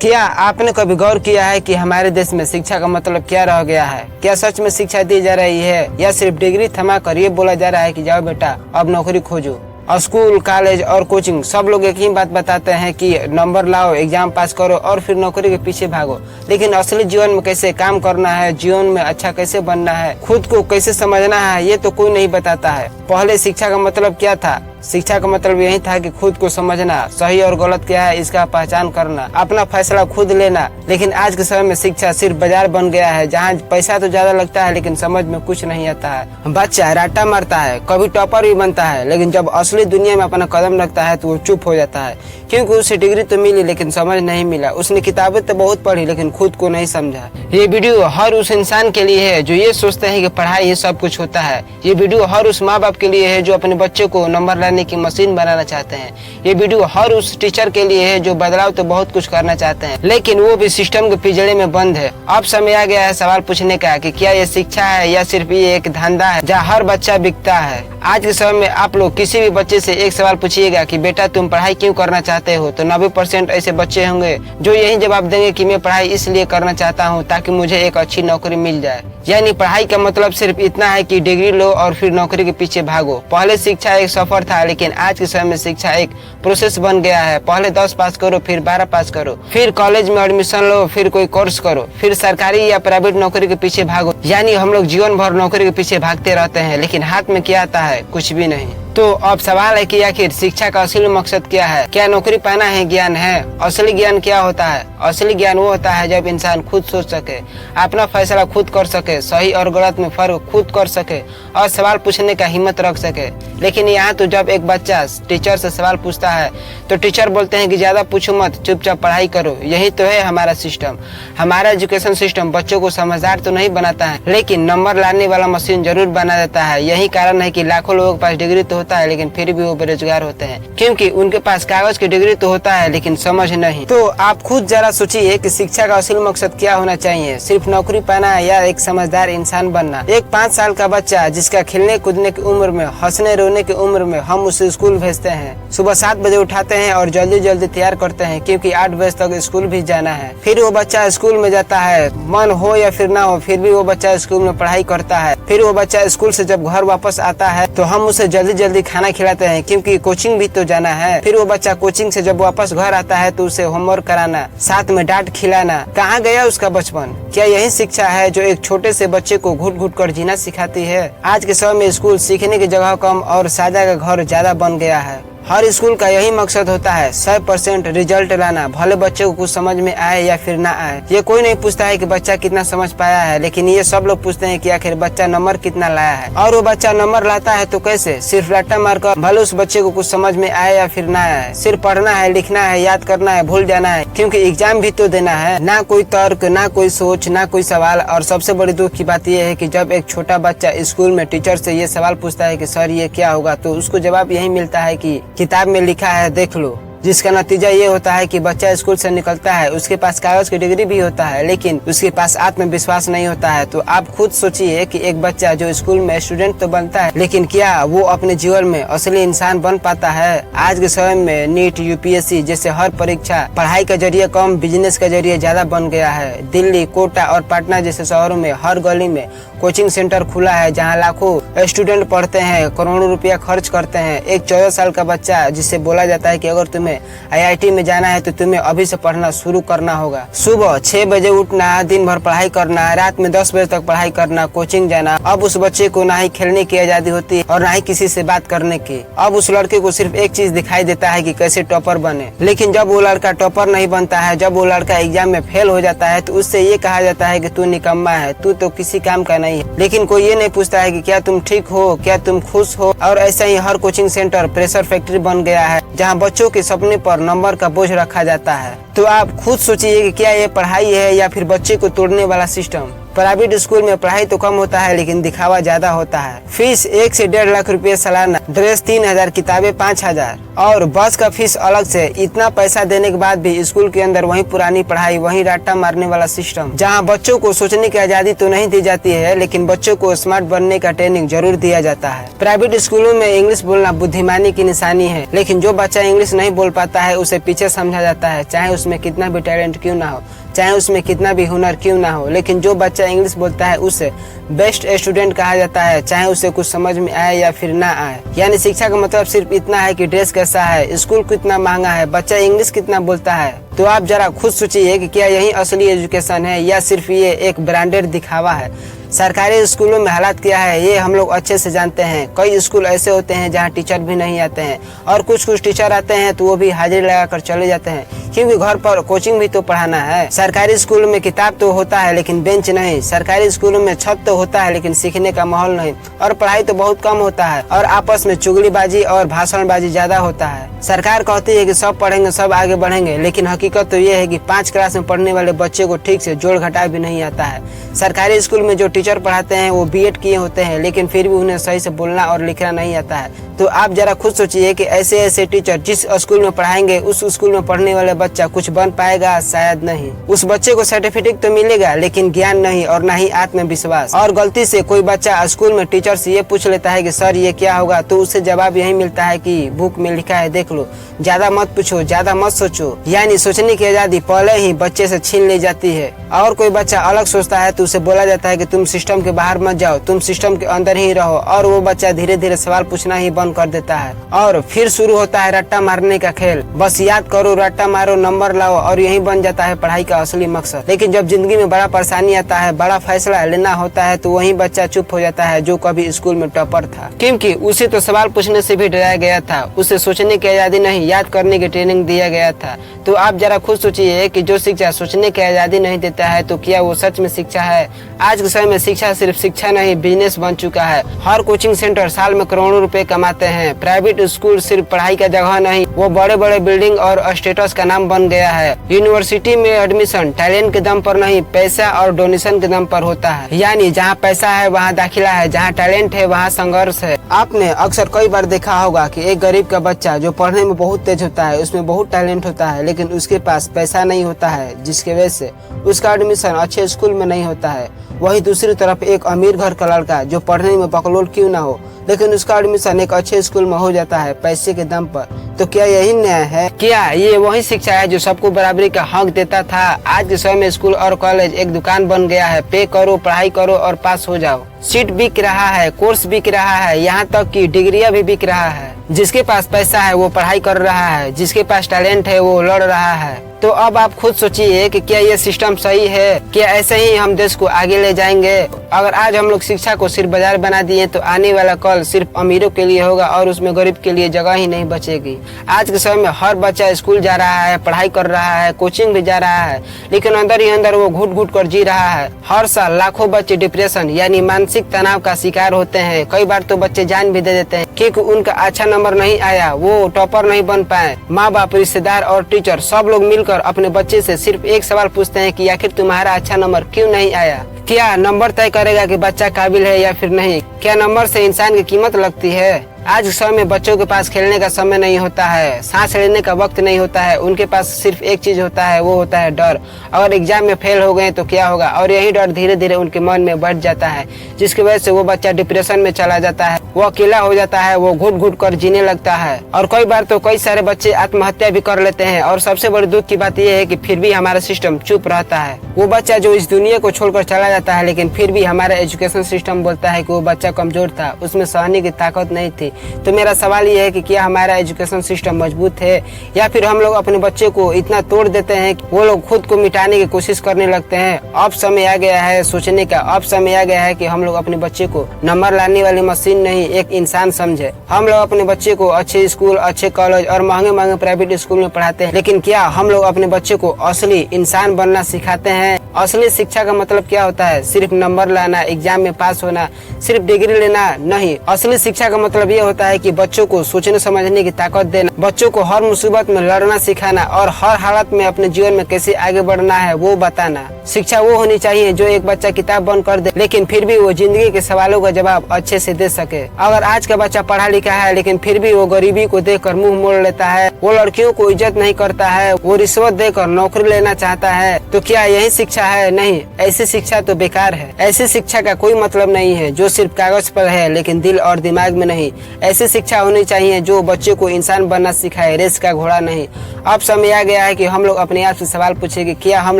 क्या आपने कभी गौर किया है कि हमारे देश में शिक्षा का मतलब क्या रह गया है? क्या सच में शिक्षा दी जा रही है या सिर्फ डिग्री थमाकर ये बोला जा रहा है कि जाओ बेटा अब नौकरी खोजो? और स्कूल, कॉलेज और कोचिंग सब लोग एक ही बात बताते हैं कि नंबर लाओ, एग्जाम पास करो और फिर नौकरी के पीछे भागो। लेकिन असली जीवन में कैसे काम करना है, जीवन में अच्छा कैसे बनना है, खुद को कैसे समझना है, ये तो कोई नहीं बताता है। पहले शिक्षा का मतलब क्या था? शिक्षा का मतलब यही था कि खुद को समझना, सही और गलत क्या है इसका पहचान करना, अपना फैसला खुद लेना। लेकिन आज के समय में शिक्षा सिर्फ बाजार बन गया है, जहाँ पैसा तो ज्यादा लगता है लेकिन समझ में कुछ नहीं आता है। बच्चा राटा मारता है, कभी टॉपर भी बनता है, लेकिन जब असली दुनिया में अपना कदम रखता है तो वो चुप हो जाता है, क्योंकि उसे डिग्री तो मिली लेकिन समझ नहीं मिला। उसने किताबें तो बहुत पढ़ी लेकिन खुद को नहीं समझा। ये वीडियो हर उस इंसान के लिए है जो ये सोचते हैं कि पढ़ाई ही सब कुछ होता है। ये वीडियो हर उस माँ बाप के लिए है जो अपने बच्चे को नंबर लाने की मशीन बनाना चाहते हैं। ये वीडियो हर उस टीचर के लिए है जो बदलाव तो बहुत कुछ करना चाहते हैं लेकिन वो भी सिस्टम के पिंजड़े में बंद है। अब समय आ गया है सवाल पूछने का कि क्या ये शिक्षा है या सिर्फ ये एक धंधा है जहाँ हर बच्चा बिकता है। आज के समय में आप लोग किसी भी बच्चे से एक सवाल पूछिएगा कि बेटा तुम पढ़ाई क्यों करना चाहते हो, तो 90% ऐसे बच्चे होंगे जो यही जवाब देंगे कि मैं पढ़ाई इसलिए करना चाहता हूँ ताकि मुझे एक अच्छी नौकरी मिल जाए। यानी पढ़ाई का मतलब सिर्फ इतना है कि डिग्री लो और फिर नौकरी के पीछे भागो। पहले शिक्षा एक सफर था लेकिन आज के समय में शिक्षा एक प्रोसेस बन गया है। पहले 10 पास करो, फिर 12 पास करो, फिर कॉलेज में एडमिशन लो, फिर कोई कोर्स करो, फिर सरकारी या प्राइवेट नौकरी के पीछे भागो। यानी हम लोग जीवन भर नौकरी के पीछे भागते रहते हैं लेकिन हाथ में क्या आता है? कुछ भी नहीं। तो अब सवाल है कि आखिर शिक्षा का असली मकसद क्या है? क्या नौकरी पाना है ज्ञान है? असली ज्ञान क्या होता है? असली ज्ञान वो होता है जब इंसान खुद सोच सके, अपना फैसला खुद कर सके, सही और गलत में फर्क खुद कर सके और सवाल पूछने का हिम्मत रख सके। लेकिन यहाँ तो जब एक बच्चा टीचर से सवाल पूछता है तो टीचर बोलते हैं कि ज्यादा पूछो मत, चुपचाप पढ़ाई करो। यही तो है हमारा सिस्टम। हमारा एजुकेशन सिस्टम बच्चों को समझदार तो नहीं बनाता है लेकिन नंबर लाने वाला मशीन जरूर बना देता है। यही कारण है कि लाखों लोगों के पास डिग्री तो होता है लेकिन फिर भी वो बेरोजगार होते हैं, क्योंकि उनके पास कागज की डिग्री तो होता है लेकिन समझ नहीं। तो आप खुद जरा सोचिए कि शिक्षा का असली मकसद क्या होना चाहिए? सिर्फ नौकरी पाना या एक समझदार इंसान बनना? एक 5 साल का बच्चा जिसका खेलने कूदने की उम्र में, हंसने रोने की उम्र में हम उसे स्कूल भेजते हैं, सुबह 7 बजे उठाते हैं और जल्दी जल्दी तैयार करते हैं क्योंकि 8 बजे तक स्कूल भी जाना है। फिर वो बच्चा स्कूल में जाता है, मन हो या फिर ना हो फिर भी वो बच्चा स्कूल में पढ़ाई करता है। फिर वो बच्चा स्कूल से जब घर वापस आता है तो हम उसे जल्दी जल्दी खाना खिलाते हैं क्योंकि कोचिंग भी तो जाना है। फिर वो बच्चा कोचिंग से जब वापस घर आता है तो उसे होमवर्क कराना, साथ में डांट खिलाना। कहाँ गया उसका बचपन? क्या यही शिक्षा है जो एक छोटे से बच्चे को घुट घुट कर जीना सिखाती है? आज के समय में स्कूल सीखने की जगह कम और साझा का घर ज्यादा बन गया है। हर स्कूल का यही मकसद होता है 100% रिजल्ट लाना, भले बच्चे को कुछ समझ में आए या फिर ना आए। ये कोई नहीं पूछता है कि बच्चा कितना समझ पाया है, लेकिन ये सब लोग पूछते हैं कि आखिर बच्चा नंबर कितना लाया है। और वो बच्चा नंबर लाता है तो कैसे? सिर्फ रट्टा मारकर, भले उस बच्चे को कुछ समझ में आए या फिर ना आए। सिर्फ पढ़ना है, लिखना है, याद करना है, भूल जाना है, क्योंकि एग्जाम भी तो देना है। ना कोई तर्क, ना कोई सोच, ना कोई सवाल। और सबसे बड़ी दुख की बात यह है कि जब एक छोटा बच्चा स्कूल में टीचर से ये सवाल पूछता है कि सर ये क्या होगा, तो उसको जवाब यही मिलता है कि किताब में लिखा है देख लो। जिसका नतीजा ये होता है कि बच्चा स्कूल से निकलता है, उसके पास कागज की डिग्री भी होता है लेकिन उसके पास आत्मविश्वास नहीं होता है। तो आप खुद सोचिए कि एक बच्चा जो स्कूल में स्टूडेंट तो बनता है लेकिन क्या वो अपने जीवन में असली इंसान बन पाता है? आज के समय में नीट, यूपीएससी जैसे हर परीक्षा पढ़ाई का जरिए कम, बिजनेस का जरिए ज्यादा बन गया है। दिल्ली, कोटा और पटना जैसे शहरों में हर गली में कोचिंग सेंटर खुला है जहाँ लाखों स्टूडेंट पढ़ते हैं, करोड़ों रुपया खर्च करते हैं। एक 14 साल का बच्चा जिससे बोला जाता है कि अगर तुम्हें IIT में जाना है तो तुम्हें अभी से पढ़ना शुरू करना होगा। सुबह 6 बजे उठना, दिन भर पढ़ाई करना, रात में 10 बजे तक पढ़ाई करना, कोचिंग जाना। अब उस बच्चे को ना ही खेलने की आजादी होती है और ना ही किसी से बात करने की। अब उस लड़के को सिर्फ एक चीज दिखाई देता है कि कैसे टॉपर बने। लेकिन जब वो लड़का टॉपर नहीं बनता है, जब वो लड़का एग्जाम में फेल हो जाता है तो उससे ये कहा जाता है कि तू निकम्मा है, तू तो किसी काम का नहीं है। लेकिन कोई ये नहीं पूछता है कि क्या तुम ठीक हो, क्या तुम खुश हो। और ऐसा ही हर कोचिंग सेंटर प्रेशर फैक्ट्री बन गया है जहाँ बच्चों के सपने पर नंबर का बोझ रखा जाता है। तो आप खुद सोचिए कि क्या ये पढ़ाई है या फिर बच्चे को तोड़ने वाला सिस्टम? प्राइवेट स्कूल में पढ़ाई तो कम होता है लेकिन दिखावा ज्यादा होता है। फीस 1 से 1.5 लाख रुपए सालाना, ड्रेस 3000, किताबें 5000 और बस का फीस अलग से। इतना पैसा देने के बाद भी स्कूल के अंदर वही पुरानी पढ़ाई, वही रट्टा मारने वाला सिस्टम, जहाँ बच्चों को सोचने की आजादी तो नहीं दी जाती है लेकिन बच्चों को स्मार्ट बनने का ट्रेनिंग जरूर दिया जाता है। प्राइवेट स्कूलों में इंग्लिश बोलना बुद्धिमानी की निशानी है, लेकिन जो बच्चा इंग्लिश नहीं बोल पाता है उसे पीछे समझा जाता है, चाहे उसमें कितना भी टैलेंट क्यों ना हो, चाहे उसमें कितना भी हुनर क्यों ना हो। लेकिन जो बच्चा इंग्लिश बोलता है उसे बेस्ट स्टूडेंट कहा जाता है, चाहे उसे कुछ समझ में आए या फिर ना आए। यानी शिक्षा का मतलब सिर्फ इतना है कि ड्रेस कैसा है, स्कूल कितना महंगा है, बच्चा इंग्लिश कितना बोलता है। तो आप जरा खुद सोचिए कि क्या यही असली एजुकेशन है या सिर्फ ये एक ब्रांडेड दिखावा है। सरकारी स्कूलों में हालात क्या है ये हम लोग अच्छे से जानते हैं। कई स्कूल ऐसे होते हैं जहाँ टीचर भी नहीं आते हैं और कुछ टीचर आते हैं तो वो भी हाजिरी लगाकर चले जाते हैं, क्योंकि घर पर कोचिंग भी तो पढ़ाना है। सरकारी स्कूलों में किताब तो होता है लेकिन बेंच नहीं, सरकारी स्कूलों में छत तो होता है लेकिन सीखने का माहौल नहीं, और पढ़ाई तो बहुत कम होता है और आपस में चुगलीबाजी और भाषणबाजी ज्यादा होता है। सरकार कहती है कि सब पढ़ेंगे सब आगे बढ़ेंगे, लेकिन हकीकत तो ये है कि 5 क्लास में पढ़ने वाले बच्चे को ठीक से जोड़ घटाव भी नहीं आता है। सरकारी स्कूल में जो टीचर पढ़ाते हैं वो बीएड किए होते हैं लेकिन फिर भी उन्हें सही से बोलना और लिखना नहीं आता है। तो आप जरा खुद सोचिए कि ऐसे ऐसे टीचर जिस स्कूल में पढ़ाएंगे उस स्कूल में पढ़ने वाले बच्चा कुछ बन पाएगा? शायद नहीं। उस बच्चे को सर्टिफिकेट तो मिलेगा लेकिन ज्ञान नहीं और ना ही आत्मविश्वास। और गलती से कोई बच्चा स्कूल में टीचर से ये पूछ लेता है कि सर ये क्या होगा, तो उससे जवाब यही मिलता है कि बुक में लिखा है देख लो, ज्यादा मत पूछो, ज्यादा मत सोचो। यानी सोचने की आजादी पहले ही बच्चे से छीन ली जाती है। और कोई बच्चा अलग सोचता है तो उसे बोला जाता है कि तुम सिस्टम के बाहर मत जाओ, तुम सिस्टम के अंदर ही रहो, और वो बच्चा धीरे धीरे सवाल पूछना ही बंद कर देता है। और फिर शुरू होता है रट्टा मारने का खेल। बस याद करो, रट्टा मारो, नंबर लाओ, और यही बन जाता है पढ़ाई का असली मकसद। लेकिन जब जिंदगी में बड़ा परेशानी आता है, बड़ा फैसला लेना होता है, तो वही बच्चा चुप हो जाता है जो कभी स्कूल में टॉपर था, क्योंकि उसे तो सवाल पूछने से भी डराया गया था। उसे सोचने की आजादी नहीं, याद करने की ट्रेनिंग दिया गया था। तो आप जरा खुद सोचिए कि जो शिक्षा सोचने की आजादी नहीं देता है तो क्या वो सच में शिक्षा है? आज के समय में शिक्षा सिर्फ शिक्षा नहीं, बिजनेस बन चुका है। हर कोचिंग सेंटर साल में करोड़ों रुपए कमाते हैं। प्राइवेट स्कूल सिर्फ पढ़ाई का जगह नहीं, वो बड़े बड़े बिल्डिंग और स्टेटस का नाम बन गया है। यूनिवर्सिटी में एडमिशन टैलेंट के दम पर नहीं, पैसा और डोनेशन के दम पर होता है। यानी जहाँ पैसा है वहाँ दाखिला है, जहाँ टैलेंट है वहाँ संघर्ष है। आपने अक्सर कई बार देखा होगा कि एक गरीब का बच्चा जो पढ़ने में बहुत तेज होता है, उसमें बहुत टैलेंट होता है, लेकिन उसके पास पैसा नहीं होता है, जिसकी वजह से उसका एडमिशन अच्छे स्कूल में नहीं होता है। वही दूसरी तरफ एक अमीर घर का लड़का जो पढ़ने में बकलोल क्यों ना हो, लेकिन उसका एडमिशन एक अच्छे स्कूल में हो जाता है पैसे के दम पर। तो क्या यही न्याय है? क्या ये वही शिक्षा है जो सबको बराबरी का हक देता था? आज के समय में स्कूल और कॉलेज एक दुकान बन गया है। पे करो, पढ़ाई करो और पास हो जाओ। सीट बिक रहा है, कोर्स बिक रहा है, यहाँ तक कि डिग्रियां भी बिक रहा है। जिसके पास पैसा है वो पढ़ाई कर रहा है, जिसके पास टैलेंट है वो लड़ रहा है। तो अब आप खुद सोचिए कि क्या ये सिस्टम सही है? क्या ऐसे ही हम देश को आगे ले जाएंगे? अगर आज हम लोग शिक्षा को सिर्फ बाजार बना दिए तो आने वाला कल सिर्फ अमीरों के लिए होगा और उसमें गरीब के लिए जगह ही नहीं बचेगी। आज के समय में हर बच्चा स्कूल जा रहा है, पढ़ाई कर रहा है, कोचिंग भी जा रहा है, लेकिन अंदर ही अंदर वो घुट घुट कर जी रहा है। हर साल लाखों बच्चे डिप्रेशन यानी मानसिक तनाव का शिकार होते हैं। कई बार तो बच्चे जान भी दे देते हैं क्योंकि उनका अच्छा नंबर नहीं आया, वो टॉपर नहीं बन पाए। माँ बाप, रिश्तेदार और टीचर सब लोग मिलकर अपने बच्चे से सिर्फ एक सवाल पूछते हैं कि आखिर तुम्हारा अच्छा नंबर क्यों नहीं आया? क्या नंबर तय करेगा कि बच्चा काबिल है या फिर नहीं? क्या नंबर से इंसान की कीमत लगती है? आज के समय में बच्चों के पास खेलने का समय नहीं होता है, सांस लेने का वक्त नहीं होता है। उनके पास सिर्फ एक चीज होता है, वो होता है डर। अगर एग्जाम में फेल हो गए तो क्या होगा? और यही डर धीरे धीरे उनके मन में बढ़ जाता है, जिसकी वजह से वो बच्चा डिप्रेशन में चला जाता है, वो अकेला हो जाता है, वो घुट घुट कर जीने लगता है। और कई बार तो कई सारे बच्चे आत्महत्या भी कर लेते हैं। और सबसे बड़ी दुख की बात यह है कि फिर भी हमारा सिस्टम चुप रहता है। वो बच्चा जो इस दुनिया को छोड़कर चला जाता है, लेकिन फिर भी हमारा एजुकेशन सिस्टम बोलता है कि वो बच्चा कमजोर था, उसमें सहने की ताकत नहीं थी। तो मेरा सवाल ये है कि क्या हमारा एजुकेशन सिस्टम मजबूत है या फिर हम लोग अपने बच्चे को इतना तोड़ देते हैं कि वो लोग खुद को मिटाने की कोशिश करने लगते हैं? अब समय आ गया है सोचने का। अब समय आ गया है कि हम लोग अपने बच्चे को नंबर लाने वाली मशीन नहीं, एक इंसान समझे। हम लोग अपने बच्चे को अच्छे स्कूल, अच्छे कॉलेज और महंगे महंगे प्राइवेट स्कूल में पढ़ाते हैं, लेकिन क्या हम लोग अपने बच्चे को असली इंसान बनना सिखाते हैं? असली शिक्षा का मतलब क्या होता है? सिर्फ नंबर लाना, एग्जाम में पास होना, सिर्फ डिग्री लेना नहीं। असली शिक्षा का मतलब ये ये होता है कि बच्चों को सोचने समझने की ताकत देना, बच्चों को हर मुसीबत में लड़ना सिखाना और हर हालत में अपने जीवन में कैसे आगे बढ़ना है वो बताना। शिक्षा वो होनी चाहिए जो एक बच्चा किताब बंद कर दे लेकिन फिर भी वो जिंदगी के सवालों का जवाब अच्छे से दे सके। अगर आज का बच्चा पढ़ा लिखा है लेकिन फिर भी वो गरीबी को देखकर मुंह मोड़ लेता है, वो लड़कियों को इज्जत नहीं करता है, वो रिश्वत देकर नौकरी लेना चाहता है, तो क्या यही शिक्षा है? नहीं, ऐसी शिक्षा तो बेकार है। ऐसी शिक्षा का कोई मतलब नहीं है जो सिर्फ कागज पर है लेकिन दिल और दिमाग में नहीं। ऐसी शिक्षा होनी चाहिए जो बच्चे को इंसान बनना सिखाए, रेस का घोड़ा नहीं। अब समय आ गया है कि हम लोग अपने आप से सवाल पूछे कि क्या हम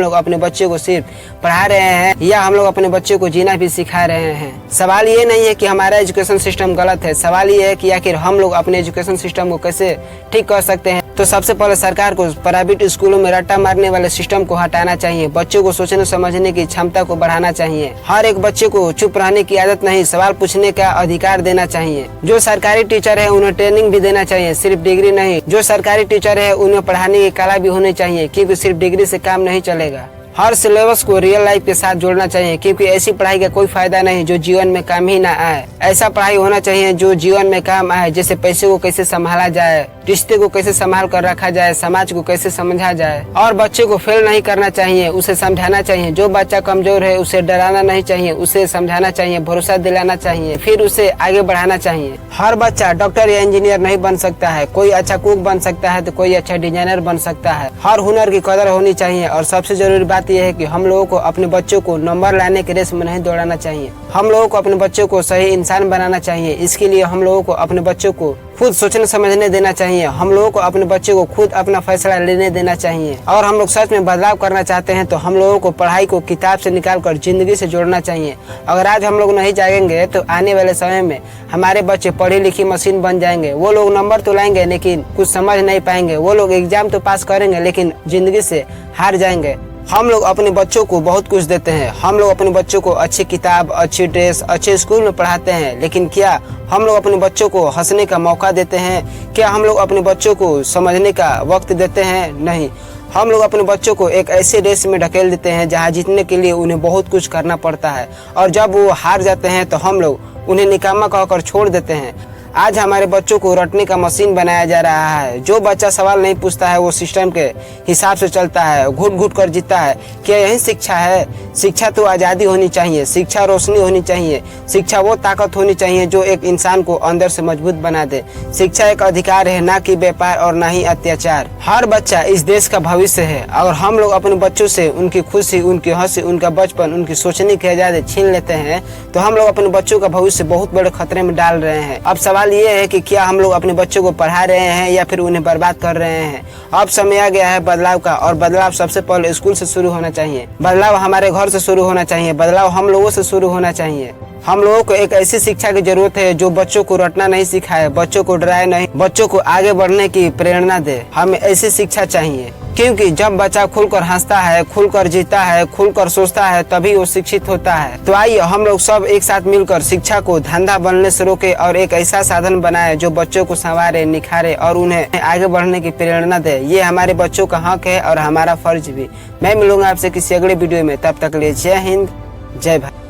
लोग अपने बच्चे को सिर्फ पढ़ा रहे हैं या हम लोग अपने बच्चे को जीना भी सिखा रहे हैं। सवाल ये नहीं है कि हमारा एजुकेशन सिस्टम गलत है, सवाल ये है कि आखिर हम लोग अपने एजुकेशन सिस्टम को कैसे ठीक कर सकते हैं। तो सबसे पहले सरकार को प्राइवेट स्कूलों में रट्टा मारने वाले सिस्टम को हटाना चाहिए, बच्चों को सोचने समझने की क्षमता को बढ़ाना चाहिए। हर एक बच्चे को चुप रहने की आदत नहीं, सवाल पूछने का अधिकार देना चाहिए। जो सरकारी टीचर है उन्हें ट्रेनिंग भी देना चाहिए, सिर्फ डिग्री नहीं। जो सरकारी टीचर है उन्हें पढ़ाने की कला भी होनी चाहिए, क्योंकि सिर्फ डिग्री से काम नहीं चलेगा। हर सिलेबस को रियल लाइफ के साथ जोड़ना चाहिए, क्योंकि ऐसी पढ़ाई का कोई फायदा नहीं जो जीवन में काम ही ना आए। ऐसा पढ़ाई होना चाहिए जो जीवन में काम आए, जैसे पैसे को कैसे संभाला जाए, रिश्ते को कैसे संभाल कर रखा जाए, समाज को कैसे समझा जाए। और बच्चे को फेल नहीं करना चाहिए, उसे समझाना चाहिए। जो बच्चा कमजोर है उसे डराना नहीं चाहिए, उसे समझाना चाहिए, भरोसा दिलाना चाहिए, फिर उसे आगे बढ़ाना चाहिए। हर बच्चा डॉक्टर या इंजीनियर नहीं बन सकता है, कोई अच्छा कुक बन सकता है तो कोई अच्छा डिजाइनर बन सकता है। हर हुनर की कदर होनी चाहिए। और सबसे जरूरी बात यह है कि हम लोगों को अपने बच्चों को नंबर लाने के रेस में नहीं दौड़ाना चाहिए। हम लोगों को अपने बच्चों को सही इंसान बनाना चाहिए। इसके लिए हम लोगों को अपने बच्चों को खुद सोचने समझने देना चाहिए। हम लोगों को अपने बच्चे को खुद अपना फैसला लेने देना चाहिए। और हम लोग सच में बदलाव करना चाहते हैं तो हम लोगों को पढ़ाई को किताब से निकालकर जिंदगी से जोड़ना चाहिए। अगर आज हम लोग नहीं जागेंगे तो आने वाले समय में हमारे बच्चे पढ़ी लिखी मशीन बन जाएंगे। वो लोग नंबर तो लाएंगे लेकिन कुछ समझ नहीं पाएंगे। वो लोग एग्जाम तो पास करेंगे लेकिन जिंदगी से हार जाएंगे। हम लोग अपने बच्चों को बहुत कुछ देते हैं। हम लोग अपने बच्चों को अच्छी किताब, अच्छी ड्रेस, अच्छे स्कूल में पढ़ाते हैं, लेकिन क्या हम लोग अपने बच्चों को हंसने का मौका देते हैं? क्या हम लोग अपने बच्चों को समझने का वक्त देते हैं? नहीं, हम लोग अपने बच्चों को एक ऐसे रेस में ढकेल देते हैं जहां जीतने के लिए उन्हें बहुत कुछ करना पड़ता है, और जब वो हार जाते हैं तो हम लोग उन्हें निकामा कहकर छोड़ देते हैं। आज हमारे बच्चों को रटने का मशीन बनाया जा रहा है। जो बच्चा सवाल नहीं पूछता है वो सिस्टम के हिसाब से चलता है, घुट घुट कर जीता है। क्या यही शिक्षा है? शिक्षा तो आज़ादी होनी चाहिए, शिक्षा रोशनी होनी चाहिए, शिक्षा वो ताकत होनी चाहिए जो एक इंसान को अंदर से मजबूत बना दे। शिक्षा एक अधिकार है, ना कि व्यापार और ना ही अत्याचार। हर बच्चा इस देश का भविष्य है। अगर हम लोग अपने बच्चों से उनकी खुशी, उनकी हंसी, उनका बचपन, उनकी सोचने की आज़ादी छीन लेते हैं तो हम लोग अपने बच्चों का भविष्य बहुत बड़े खतरे में डाल रहे हैं। अब सवाल ये है कि क्या हम लोग अपने बच्चों को पढ़ा रहे हैं या फिर उन्हें बर्बाद कर रहे हैं। अब समय आ गया है बदलाव का, और बदलाव सबसे पहले स्कूल से शुरू होना चाहिए। बदलाव हमारे घर से शुरू होना चाहिए, बदलाव हम लोगों से शुरू होना चाहिए। हम लोगों को एक ऐसी शिक्षा की जरूरत है जो बच्चों को रटना नहीं सिखाए, बच्चों को डराए नहीं, बच्चों को आगे बढ़ने की प्रेरणा दे। हमें ऐसी शिक्षा चाहिए, क्योंकि जब बच्चा खुलकर हंसता है, खुलकर जीता है, खुलकर सोचता है, तभी वो शिक्षित होता है। तो आइए हम लोग सब एक साथ मिलकर शिक्षा को धंधा बनने से रोके और एक ऐसा साधन बनाए जो बच्चों को संवारे, निखारे और उन्हें आगे बढ़ने की प्रेरणा दे। ये हमारे बच्चों का हक है और हमारा फर्ज भी। मैं मिलूंगा आपसे किसी अगले वीडियो में, तब तक के लिए जय हिंद, जय भारत।